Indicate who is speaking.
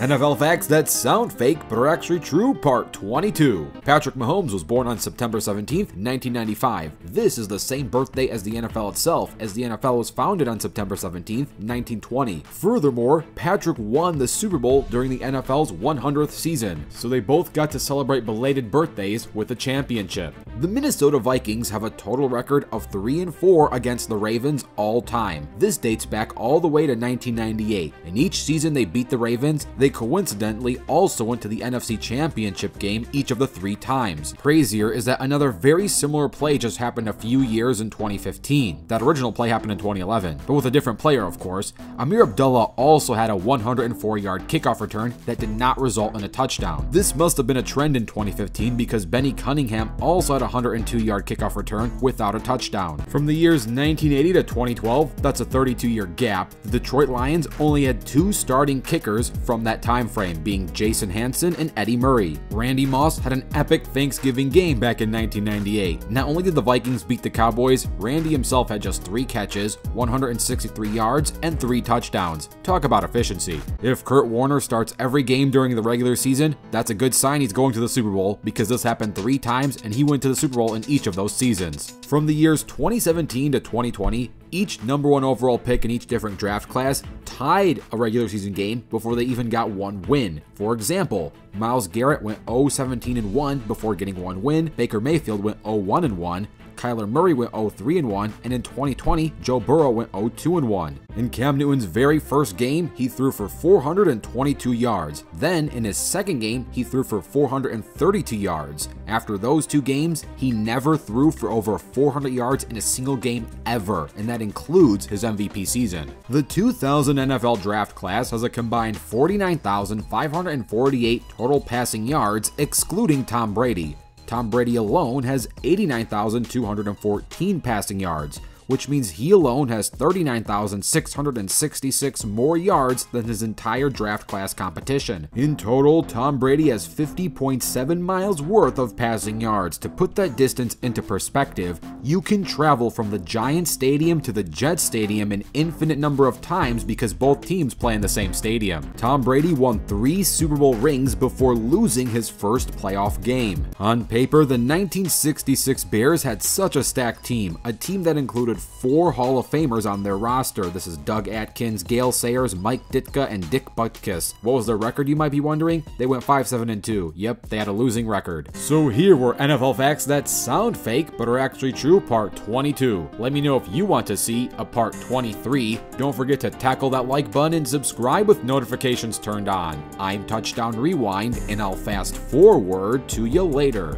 Speaker 1: NFL facts that sound fake but are actually true, part 22. Patrick Mahomes was born on September 17, 1995. This is the same birthday as the NFL itself, as the NFL was founded on September 17, 1920. Furthermore, Patrick won the Super Bowl during the NFL's 100th season, so they both got to celebrate belated birthdays with a championship. The Minnesota Vikings have a total record of 3-4 against the Ravens all time. This dates back all the way to 1998. In each season they beat the Ravens, they coincidentally also went to the NFC Championship game each of the 3 times. Crazier is that another very similar play just happened a few years in 2015. That original play happened in 2011, but with a different player, of course. Amir Abdullah also had a 104-yard kickoff return that did not result in a touchdown. This must have been a trend in 2015 because Benny Cunningham also had a 102-yard kickoff return without a touchdown. From the years 1980 to 2012, that's a 32-year gap, the Detroit Lions only had 2 starting kickers from that time frame, being Jason Hanson and Eddie Murray. Randy Moss had an epic Thanksgiving game back in 1998. Not only did the Vikings beat the Cowboys, Randy himself had just 3 catches, 163 yards, and 3 touchdowns. Talk about efficiency. If Kurt Warner starts every game during the regular season, that's a good sign he's going to the Super Bowl, because this happened 3 times and he went to the Super Bowl in each of those seasons. From the years 2017 to 2020, each #1 overall pick in each different draft class tied a regular season game before they even got 1 win. For example, Myles Garrett went 0-17-1 before getting 1 win, Baker Mayfield went 0-1-1, Kyler Murray went 0-3-1, and in 2020, Joe Burrow went 0-2-1. In Cam Newton's very first game, he threw for 422 yards. Then, in his second game, he threw for 432 yards. After those 2 games, he never threw for over 400 yards in a single game ever, and that includes his MVP season. The 2000 NFL draft class has a combined 49,548 total passing yards, excluding Tom Brady. Tom Brady alone has 89,214 passing yards, which means he alone has 39,666 more yards than his entire draft class competition. In total, Tom Brady has 50.7 miles worth of passing yards. To put that distance into perspective, you can travel from the Giants Stadium to the Jets Stadium an infinite number of times because both teams play in the same stadium. Tom Brady won 3 Super Bowl rings before losing his first playoff game. On paper, the 1966 Bears had such a stacked team, a team that included 4 Hall of Famers on their roster. This is Doug Atkins, Gale Sayers, Mike Ditka, and Dick Butkus. What was their record, you might be wondering? They went 5-7-2. Yep, they had a losing record. So here were NFL facts that sound fake but are actually true, part 22. Let me know if you want to see a part 23. Don't forget to tackle that like button and subscribe with notifications turned on. I'm Touchdown Rewind, and I'll fast forward to you later.